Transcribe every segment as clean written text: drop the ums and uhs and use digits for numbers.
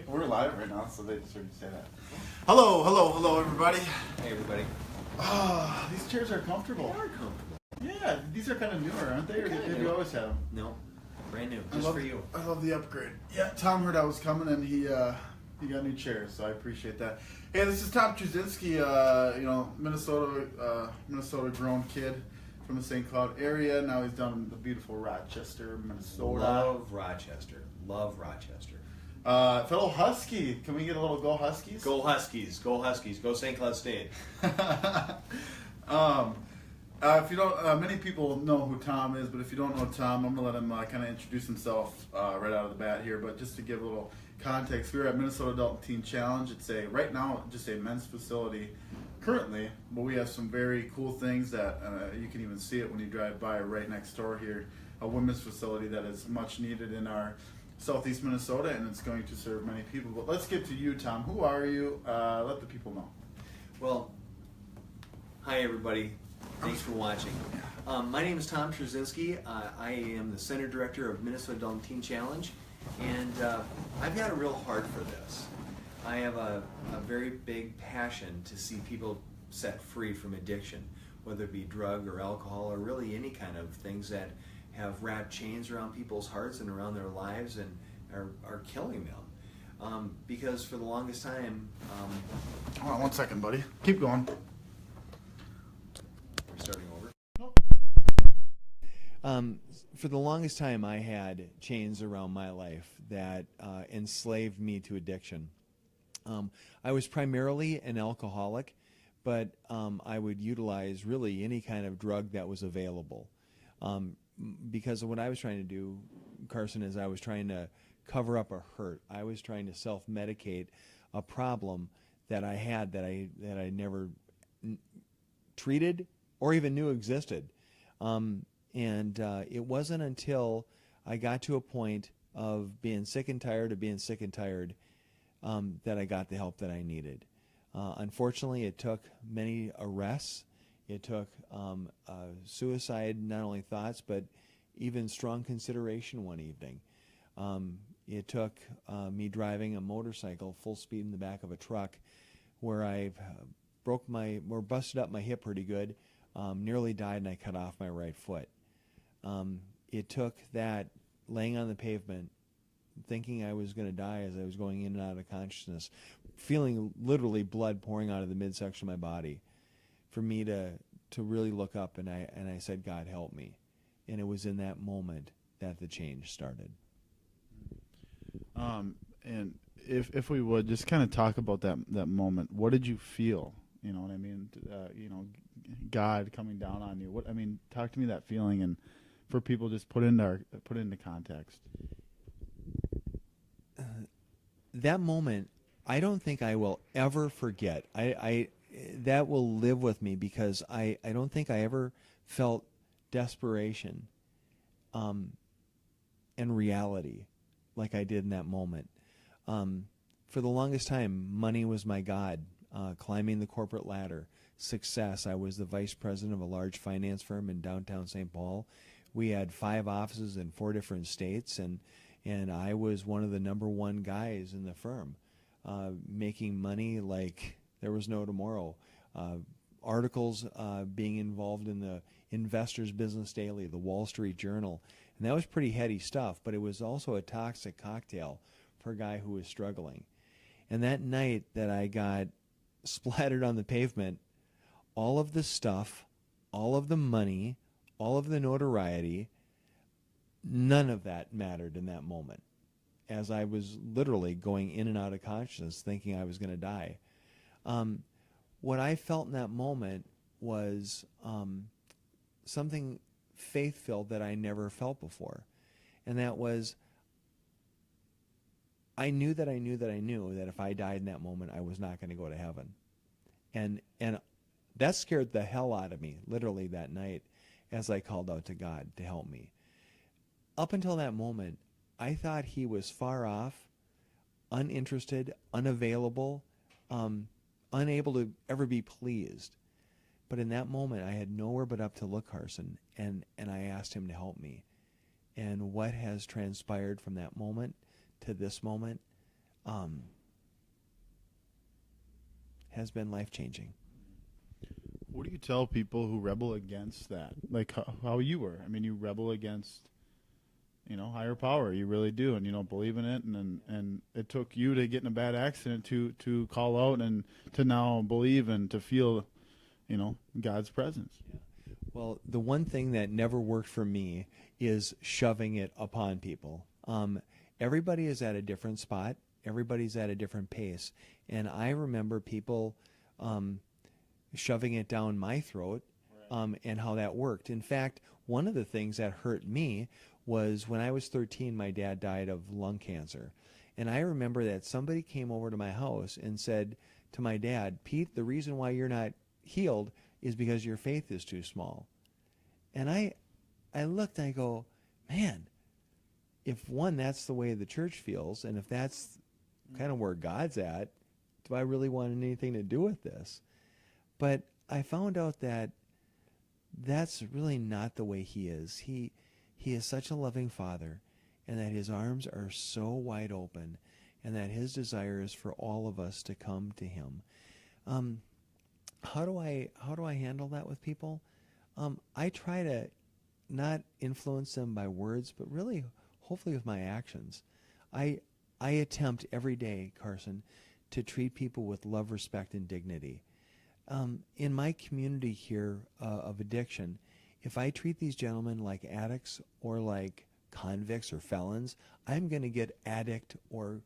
We're live right now, so they just heard you say that. Hello, everybody. Hey, everybody. Ah, these chairs are comfortable. They are comfortable. Yeah, these are kind of newer, aren't they? Or have you always had them? No, brand new, just for you. I love the upgrade. Yeah, Tom heard I was coming, and he got new chairs, so I appreciate that. Hey, this is Tom Truszinski. Minnesota-grown kid from the St. Cloud area. Now he's down in the beautiful Rochester, Minnesota. Love Rochester. Love Rochester. Fellow Husky. Can we get a little Go Huskies? Go Huskies. Go Huskies. Go St. Cloud State. If you don't, many people know who Tom is, but if you don't know Tom, I'm going to let him kind of introduce himself right out of the bat here. But just to give a little context, we're at Minnesota Adult and Teen Challenge. It's right now just a men's facility currently, but we have some very cool things that you can even see it when you drive by right next door here. A women's facility that is much needed in our southeast Minnesota, and it's going to serve many people. But let's get to you, Tom. Who are you? Let the people know. Well, hi, everybody. Thanks for watching. My name is Tom Truszinski. I am the Center Director of Minnesota Adult and Teen Challenge, and I've got a real heart for this. I have a very big passion to see people set free from addiction, whether it be drug or alcohol or really any kind of things that have wrapped chains around people's hearts and around their lives and are killing them. Because for the longest time... Hold on 1 second, buddy. Keep going. We're starting over. Nope. For the longest time, I had chains around my life that enslaved me to addiction. I was primarily an alcoholic, but I would utilize really any kind of drug that was available. Because of what I was trying to do, Karsen, is I was trying to cover up a hurt. I was trying to self-medicate a problem that I had that I never treated or even knew existed. It wasn't until I got to a point of being sick and tired of being sick and tired that I got the help that I needed. Unfortunately, it took many arrests. It took suicide, not only thoughts, but even strong consideration one evening. It took me driving a motorcycle full speed in the back of a truck where I busted up my hip pretty good, nearly died, and I cut off my right foot. It took that laying on the pavement, thinking I was going to die as I was going in and out of consciousness, feeling literally blood pouring out of the midsection of my body, for me to really look up, and I said, God, help me. And it was in that moment that the change started. And if we would just kind of talk about that moment, what did you feel? You know what I mean? God coming down on you. Talk to me that feeling, and for people just put into context. That moment, I don't think I will ever forget. That will live with me because I don't think I ever felt desperation and reality like I did in that moment. For the longest time, money was my God. Climbing the corporate ladder, success. I was the vice president of a large finance firm in downtown St. Paul. We had 5 offices in 4 different states, and I was one of the #1 guys in the firm, making money like there was no tomorrow. Articles being involved in the Investors Business Daily, the Wall Street Journal, and that was pretty heady stuff, but it was also a toxic cocktail for a guy who was struggling. And that night that I got splattered on the pavement, all of the stuff, all of the money, all of the notoriety, none of that mattered in that moment, as I was literally going in and out of consciousness thinking I was going to die. What I felt in that moment was something faith-filled that I never felt before. And that was, I knew that if I died in that moment, I was not going to go to heaven. And that scared the hell out of me, literally, that night, as I called out to God to help me. Up until that moment, I thought he was far off, uninterested, unavailable, unable to ever be pleased. But in that moment, I had nowhere but up to look, Karsen, and I asked him to help me. And what has transpired from that moment to this moment, has been life-changing. What do you tell people who rebel against that? Like how you were. I mean, you rebel against, higher power. You really do, and you don't believe in it. And it took you to get in a bad accident to call out and to now believe and to feel, God's presence. Yeah. Well, the one thing that never worked for me is shoving it upon people. Everybody is at a different spot. Everybody's at a different pace. And I remember people shoving it down my throat, and how that worked. In fact, one of the things that hurt me was when I was 13, my dad died of lung cancer. And I remember that somebody came over to my house and said to my dad, "Pete, the reason why you're not healed is because your faith is too small." And I looked and I go, man, if that's the way the church feels, and if that's kind of where God's at, do I really want anything to do with this? But I found out that that's really not the way he is. He is such a loving father, and that his arms are so wide open, and that his desire is for all of us to come to him. How do I handle that with people? I try to not influence them by words, but really, hopefully, with my actions. I attempt every day, Karsen, to treat people with love, respect, and dignity. In my community here of addiction, if I treat these gentlemen like addicts or like convicts or felons, I'm going to get addict or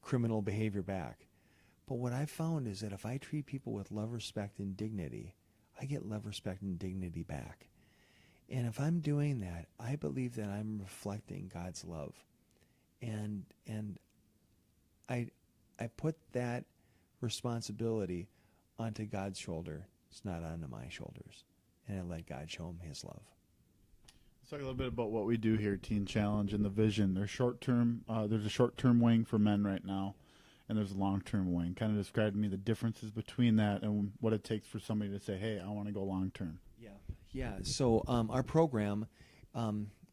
criminal behavior back. But what I've found is that if I treat people with love, respect, and dignity, I get love, respect, and dignity back. And if I'm doing that, I believe that I'm reflecting God's love. And I put that responsibility onto God's shoulder. It's not onto my shoulders. And I let God show him his love. Let's talk a little bit about what we do here, Teen Challenge, and the vision. There's a short-term wing for men right now, and there's a long-term wing. Kind of describe to me the differences between that and what it takes for somebody to say, hey, I want to go long-term. Yeah. So our program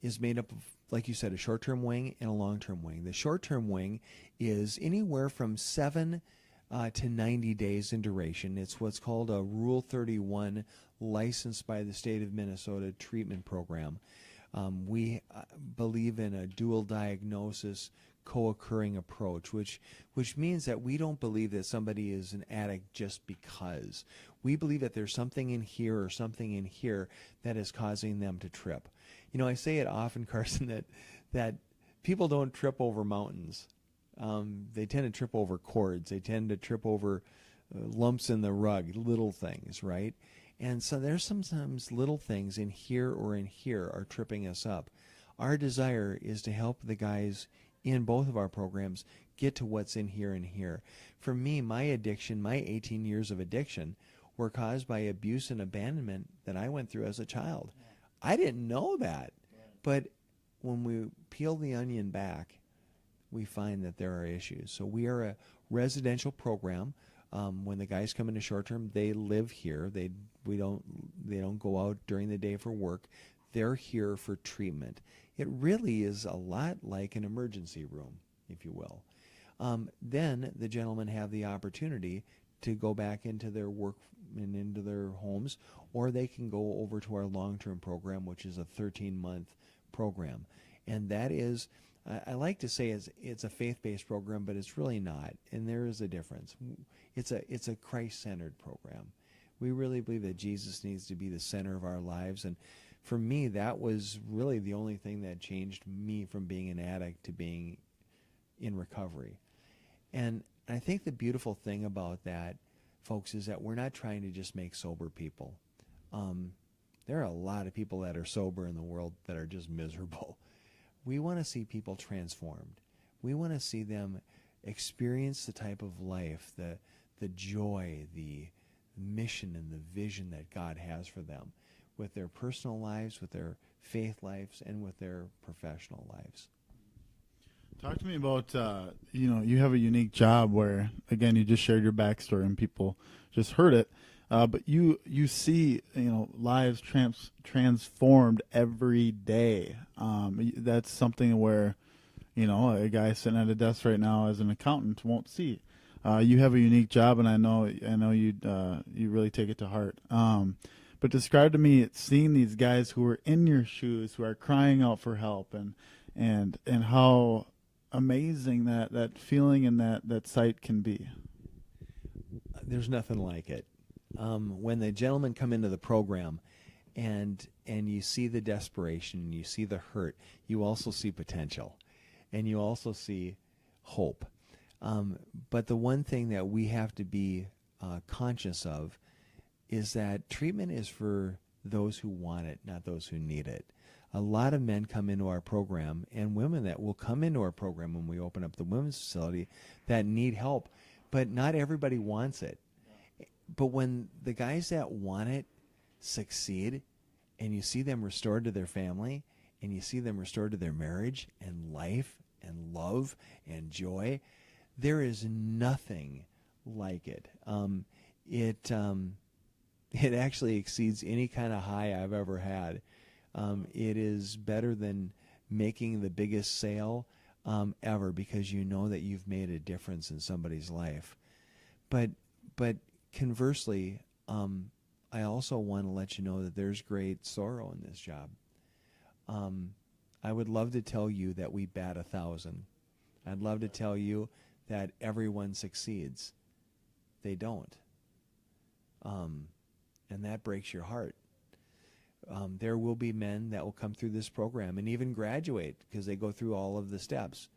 is made up of, like you said, a short-term wing and a long-term wing. The short-term wing is anywhere from 7 to 90 days in duration. It's what's called a Rule 31 licensed by the state of Minnesota treatment program. We believe in a dual diagnosis co-occurring approach, which means that we don't believe that somebody is an addict just because. We believe that there's something in here or something in here that is causing them to trip. I say it often, Karsen, that people don't trip over mountains. They tend to trip over cords. They tend to trip over lumps in the rug, little things, right? And so there's sometimes little things in here or in here are tripping us up. Our desire is to help the guys in both of our programs get to what's in here and here. For me, my addiction, my 18 years of addiction, were caused by abuse and abandonment that I went through as a child. I didn't know that. But when we peel the onion back, we find that there are issues. So we are a residential program. When the guys come into short term, they live here. They don't go out during the day for work. They're here for treatment. It really is a lot like an emergency room, if you will. Then the gentlemen have the opportunity to go back into their work and into their homes, or they can go over to our long-term program, which is a 13-month program. And that is, I like to say it's a faith-based program, but it's really not, and there is a difference. It's a Christ-centered program. We really believe that Jesus needs to be the center of our lives, and for me, that was really the only thing that changed me from being an addict to being in recovery. And I think the beautiful thing about that, folks, is that we're not trying to just make sober people. There are a lot of people that are sober in the world that are just miserable. We want to see people transformed. We want to see them experience the type of life, the joy, the mission, and the vision that God has for them with their personal lives, with their faith lives, and with their professional lives. Talk to me about, you have a unique job where, again, you just shared your backstory and people just heard it, but you see, lives transformed every day. That's something where, you know, a guy sitting at a desk right now as an accountant won't see. You have a unique job, and I know you really take it to heart. But describe to me seeing these guys who are in your shoes, who are crying out for help, and how amazing that feeling and that sight can be. There's nothing like it. When the gentlemen come into the program, and you see the desperation, you see the hurt, you also see potential, and you also see hope. But the one thing that we have to be conscious of is that treatment is for those who want it, not those who need it. A lot of men come into our program, and women that will come into our program when we open up the women's facility, that need help, but not everybody wants it. But when the guys that want it succeed, and you see them restored to their family, and you see them restored to their marriage and life and love and joy, there is nothing like it. It actually exceeds any kind of high I've ever had. It is better than making the biggest sale ever, because you know that you've made a difference in somebody's life. But conversely, I also want to let you know that there's great sorrow in this job. I would love to tell you that we bat 1,000. I'd love to tell you that everyone succeeds. They don't. And that breaks your heart. There will be men that will come through this program and even graduate because they go through all of the steps.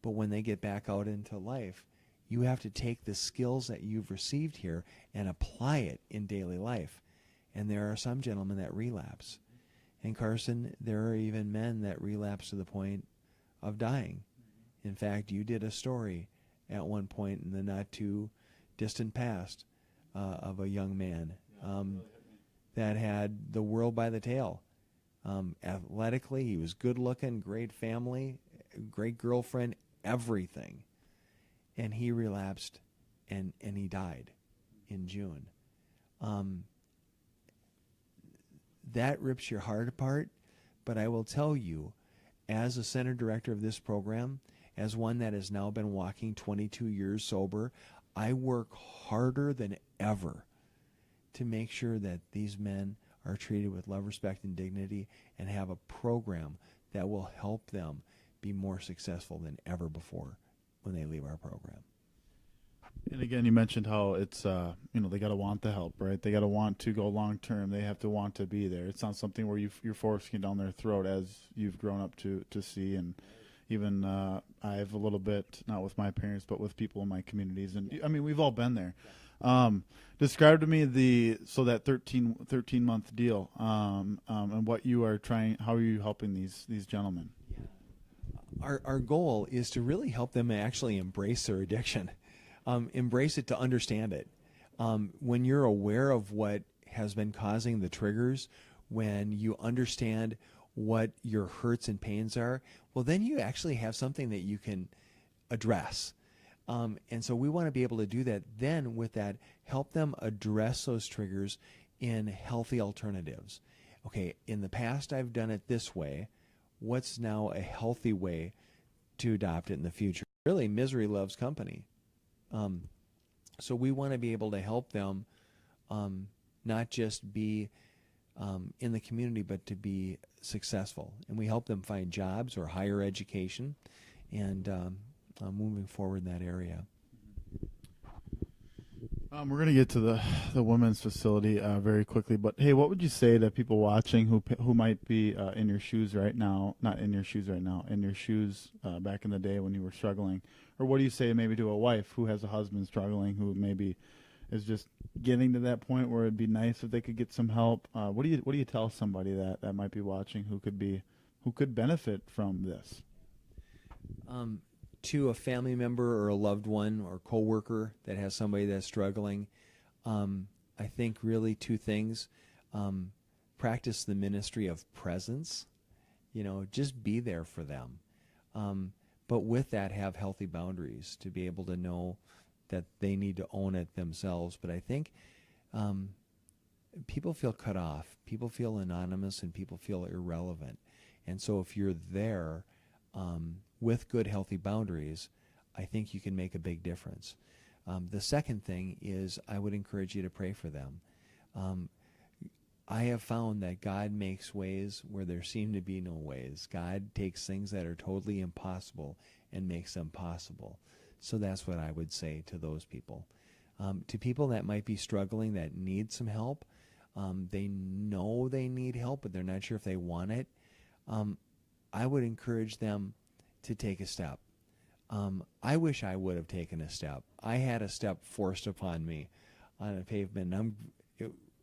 But when they get back out into life, you have to take the skills that you've received here and apply it in daily life. And there are some gentlemen that relapse. And Karsen, there are even men that relapse to the point of dying. In fact, you did a story at one point in the not too distant past of a young man that had the world by the tail. Athletically, he was good looking, great family, great girlfriend, everything. And he relapsed and he died in June. That rips your heart apart, but I will tell you, as a center director of this program, as one that has now been walking 22 years sober, I work harder than ever to make sure that these men are treated with love, respect, and dignity, and have a program that will help them be more successful than ever before when they leave our program. And again, you mentioned how it's, they got to want the help, right? They got to want to go long term. They have to want to be there. It's not something where you're forcing it down their throat, as you've grown up to see. And even I've a little bit, not with my parents, but with people in my communities. And I mean, we've all been there. Describe to me that 13-month deal, and what you are trying. How are you helping these gentlemen? Our goal is to really help them actually embrace their addiction. Embrace it, to understand it. When you're aware of what has been causing the triggers, when you understand what your hurts and pains are, well, then you actually have something that you can address. And so we want to be able to do that. Then with that, help them address those triggers in healthy alternatives. Okay, in the past I've done it this way. What's now a healthy way to adopt it in the future? Really, misery loves company. So we want to be able to help them not just be in the community, but to be successful. And we help them find jobs or higher education, and moving forward in that area. We're going to get to the women's facility very quickly, but hey, what would you say to people watching who might be in your shoes right now, not in your shoes right now, in your shoes back in the day when you were struggling? Or what do you say maybe to a wife who has a husband struggling, who maybe is just getting to that point where it'd be nice if they could get some help? What do you tell somebody that might be watching who could benefit from this? To a family member or a loved one or coworker that has somebody that's struggling, I think really two things. Practice the ministry of presence. Just be there for them. But with that, have healthy boundaries to be able to know that they need to own it themselves. But I think people feel cut off, people feel anonymous, and people feel irrelevant. And so if you're there, with good, healthy boundaries, I think you can make a big difference. The second thing is I would encourage you to pray for them. I have found that God makes ways where there seem to be no ways. God takes things that are totally impossible and makes them possible. So that's what I would say to those people. To people that might be struggling, that need some help, they know they need help, but they're not sure if they want it, I would encourage them to take a step. I wish I would have taken a step. I had a step forced upon me on a pavement.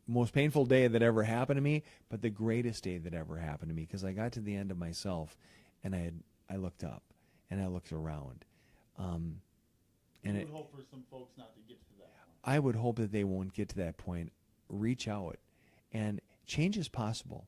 Most painful day that ever happened to me, but the greatest day that ever happened to me, because I got to the end of myself, and I looked up and I looked around. And you would hope for some folks not to get to that point. I would hope that they won't get to that point. Reach out, and change is possible.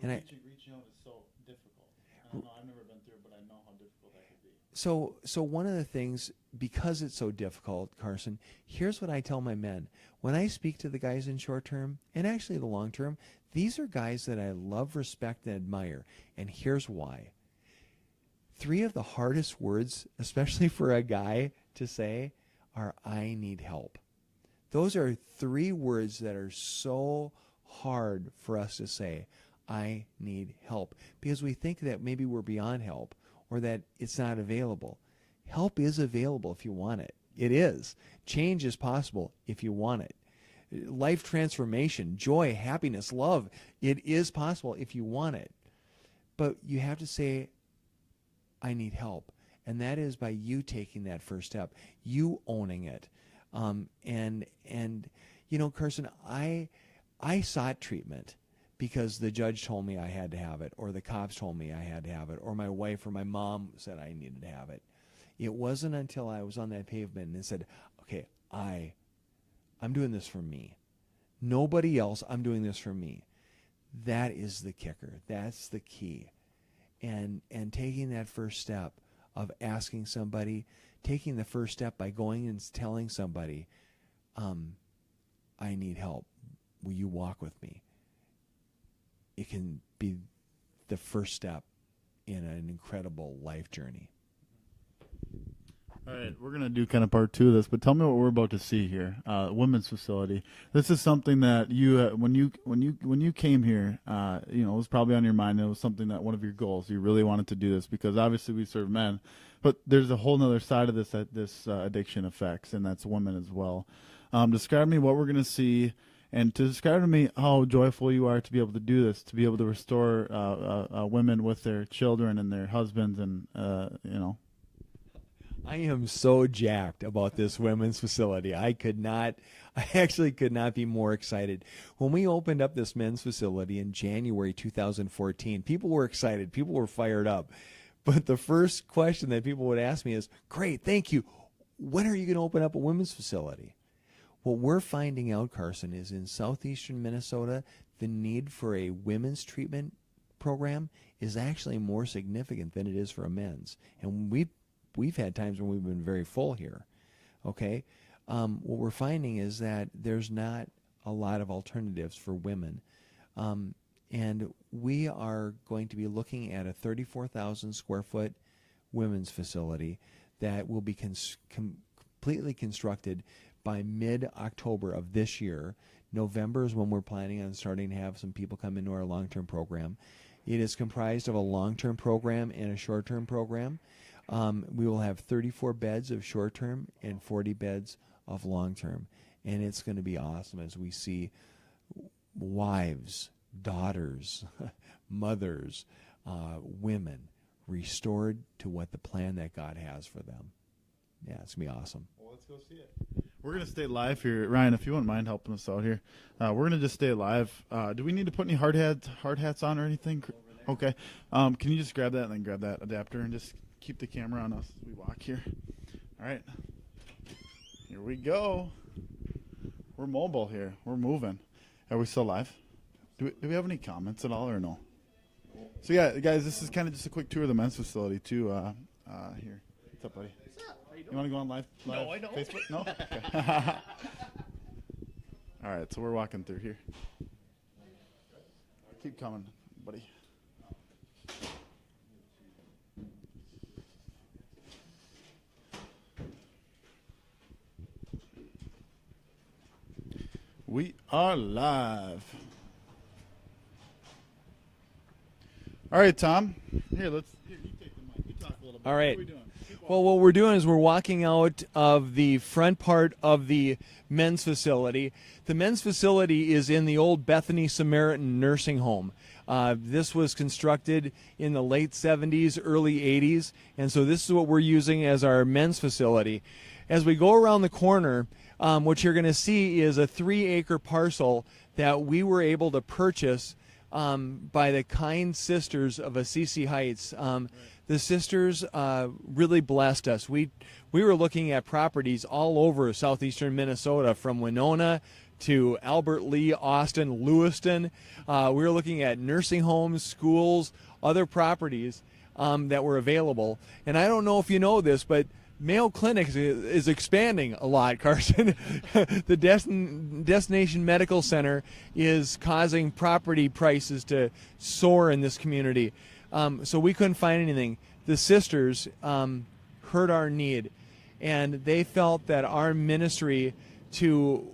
And reaching out is so difficult. I don't know. I've never been through it, but I know how difficult that could be. So one of the things, because it's so difficult, Karsen, here's what I tell my men. When I speak to the guys in short term, and actually the long term, these are guys that I love, respect, and admire. And here's why. 3 of the hardest words, especially for a guy to say, are "I need help." Those are 3 words that are so hard for us to say. I need help. Because we think that maybe we're beyond help, or that it's not available. Help is available if you want it. It is. Change is possible if you want it. Life transformation, joy, happiness, love, it is possible if you want it. But you have to say, I need help. And that is by you taking that first step, you owning it. And you know, Karsen, I sought treatment because the judge told me I had to have it, or the cops told me I had to have it, or my wife or my mom said I needed to have it. It wasn't until I was on that pavement and said, okay, I'm doing this for me. Nobody else, I'm doing this for me. That is the kicker. That's the key. And taking that first step of asking somebody, taking the first step by going and telling somebody, I need help. Will you walk with me? It can be the first step in an incredible life journey. All right, we're going to do kind of part 2 of this, but tell me what we're about to see here. Women's facility. This is something that you, when you came here, it was probably on your mind. It was something that one of your goals. You really wanted to do this because obviously we serve men, but there's a whole other side of this that this addiction affects, and that's women as well. Describe to me what we're going to see, and to describe to me how joyful you are to be able to do this, to be able to restore women with their children and their husbands, and I am so jacked about this women's facility. I actually could not be more excited. When we opened up this men's facility in January 2014, people were excited. People were fired up. But the first question that people would ask me is, great, thank you. When are you going to open up a women's facility? What we're finding out, Karsen, is in southeastern Minnesota, the need for a women's treatment program is actually more significant than it is for a men's. And we've had times when we've been very full here. Okay? What we're finding is that there's not a lot of alternatives for women. And we are going to be looking at a 34,000 square foot women's facility that will be completely constructed by mid-October of this year. November is when we're planning on starting to have some people come into our long-term program. It is comprised of a long-term program and a short-term program. We will have 34 beds of short-term and 40 beds of long-term. And it's going to be awesome as we see wives, daughters, mothers, women restored to what the plan that God has for them. Yeah, it's going to be awesome. Well, let's go see it. We're going to stay live here. Ryan, if you wouldn't mind helping us out here. We're going to just stay live. Do we need to put any hard hats on or anything? Okay. Can you just grab that and then grab that adapter and just keep the camera on us as we walk here? All right. Here we go. We're mobile here. We're moving. Are we still live? Do we have any comments at all or no? So, yeah, guys, this is kind of just a quick tour of the men's facility, too. Here. What's up, buddy? What's up? How you doing? You want to go on live? No, I don't. Facebook? No? Okay. All right, so we're walking through here. Keep coming, buddy. We are live. All right, Tom. Here, you take the mic. You talk a little bit. All right. What are we doing? Well, what we're doing is we're walking out of the front part of the men's facility. The men's facility is in the old Bethany Samaritan nursing home. This was constructed in the late 70s, early 80s, and so this is what we're using as our men's facility. As we go around the corner, what you're going to see is a 3-acre parcel that we were able to purchase by the kind sisters of Assisi Heights. The sisters really blessed us. We were looking at properties all over southeastern Minnesota, from Winona to Albert Lee, Austin, Lewiston. We were looking at nursing homes, schools, other properties that were available. And I don't know if you know this, but Mayo Clinic is expanding a lot, Karsen. The Destination Medical Center is causing property prices to soar in this community. So we couldn't find anything. The sisters heard our need, and they felt that our ministry to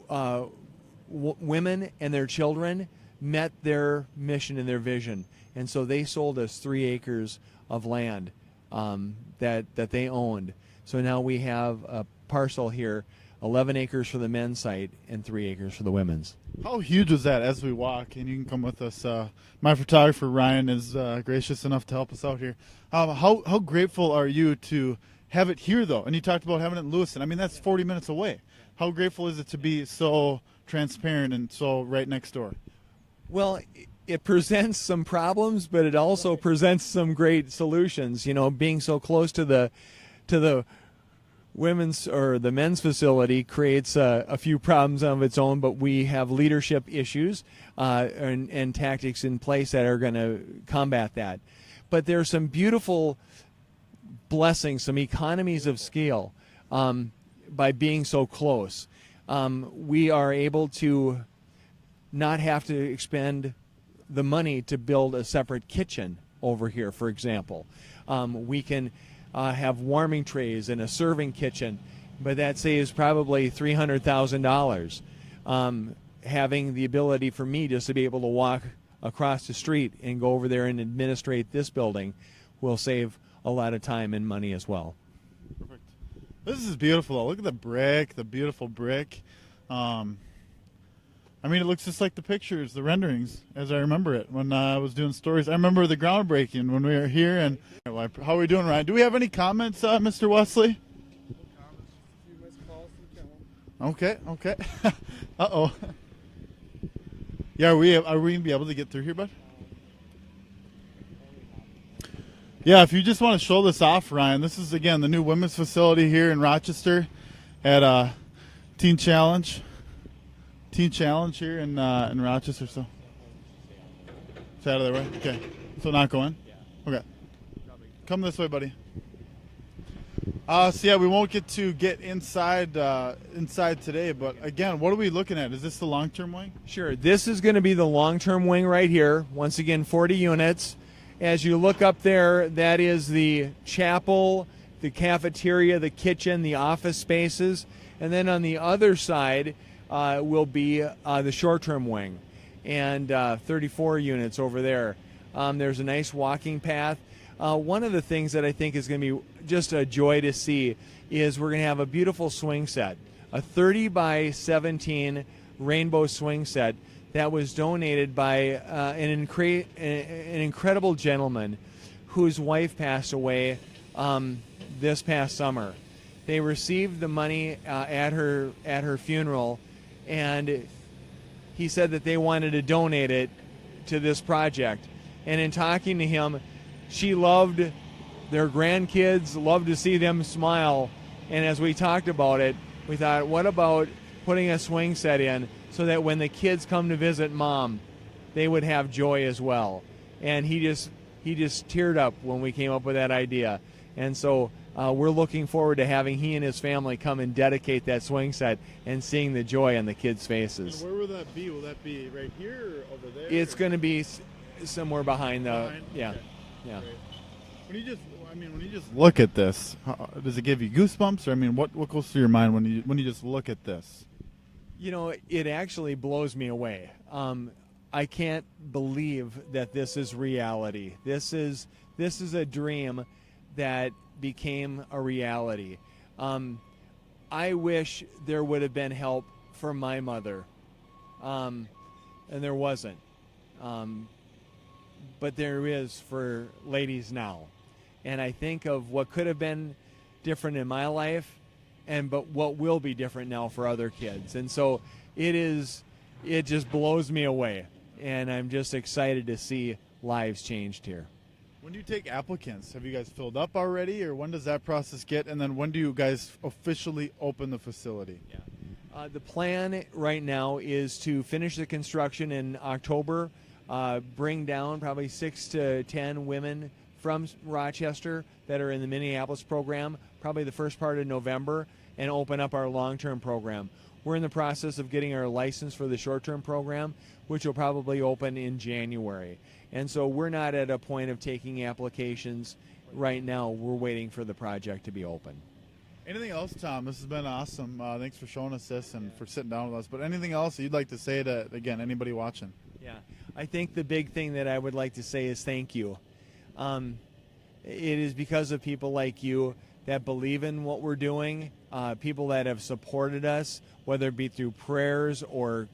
women and their children met their mission and their vision. And so they sold us 3 acres of land that they owned. So now we have a parcel here, 11 acres for the men's site and 3 acres for the women's. How huge was that as we walk? And you can come with us. My photographer, Ryan, is gracious enough to help us out here. How grateful are you to have it here, though? And you talked about having it in Lewiston. I mean, that's 40 minutes away. How grateful is it to be so transparent and so right next door? Well, it presents some problems, but it also presents some great solutions. You know, being so close to the women's or the men's facility creates a few problems of its own, but we have leadership issues and tactics in place that are going to combat that. But there are some beautiful blessings, some economies of scale by being so close. We are able to not have to expend the money to build a separate kitchen over here, for example. We can have warming trays and a serving kitchen, but that saves probably $300,000. Having the ability for me just to be able to walk across the street and go over there and administrate this building will save a lot of time and money as well. Perfect. This is beautiful. Look at the brick, the beautiful brick. I mean, it looks just like the pictures, the renderings, as I remember it when I was doing stories. I remember the groundbreaking when we were here. And how are we doing, Ryan? Do we have any comments, Mr. Wesley? Okay. Uh-oh. Yeah, are we going to be able to get through here, bud? Yeah, if you just want to show this off, Ryan, this is, again, the new women's facility here in Rochester at Teen Challenge here in Rochester. So it's out of there, right? Okay. So not going? Okay. Come this way, buddy. So yeah, we won't get inside today, but again, what are we looking at? Is this the long-term wing? Sure. This is going to be the long-term wing right here. Once again, 40 units. As you look up there, that is the chapel, the cafeteria, the kitchen, the office spaces. And then on the other side will be the short-term wing, and 34 units over there. There's a nice walking path. One of the things that I think is going to be just a joy to see is we're going to have a beautiful swing set, a 30 by 17 rainbow swing set that was donated by an incredible gentleman whose wife passed away this past summer. They received the money at her funeral, and he said that they wanted to donate it to this project. And in talking to him, she loved their grandkids, loved to see them smile. And as we talked about it, we thought, what about putting a swing set in so that when the kids come to visit Mom, they would have joy as well. And he just teared up when we came up with that idea. And so we're looking forward to having he and his family come and dedicate that swing set and seeing the joy on the kids' faces. And where will that be? Will that be right here or over there? It's going to be somewhere behind the. Yeah, okay. Yeah. Great. When you just look at this, does it give you goosebumps? Or what goes through your mind when you just look at this? You know, it actually blows me away. I can't believe that this is reality. This is a dream that became a reality. I wish there would have been help for my mother, and there wasn't. But there is for ladies now. And I think of what could have been different in my life, but what will be different now for other kids. And so it just blows me away. And I'm just excited to see lives changed here. When do you take applicants? Have you guys filled up already, or when does that process get? And then when do you guys officially open the facility? Yeah. The plan right now is to finish the construction in October, bring down probably 6 to 10 women from Rochester that are in the Minneapolis program, probably the first part of November, and open up our long-term program. We're in the process of getting our license for the short-term program, which will probably open in January. And so we're not at a point of taking applications right now. We're waiting for the project to be open. Anything else, Tom? This has been awesome. Thanks for showing us this and for sitting down with us. But anything else that you'd like to say to, again, anybody watching? Yeah, I think the big thing that I would like to say is thank you. It is because of people like you that believe in what we're doing, people that have supported us, whether it be through prayers or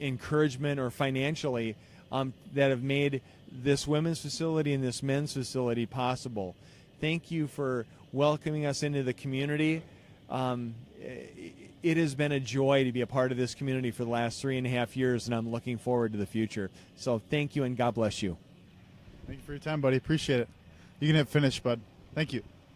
encouragement or financially, that have made this women's facility and this men's facility possible. Thank you for welcoming us into the community. It has been a joy to be a part of this community for the last 3.5 years, and I'm looking forward to the future. So thank you, and God bless you. Thank you for your time, buddy. Appreciate it. You can hit finish, bud. Thank you.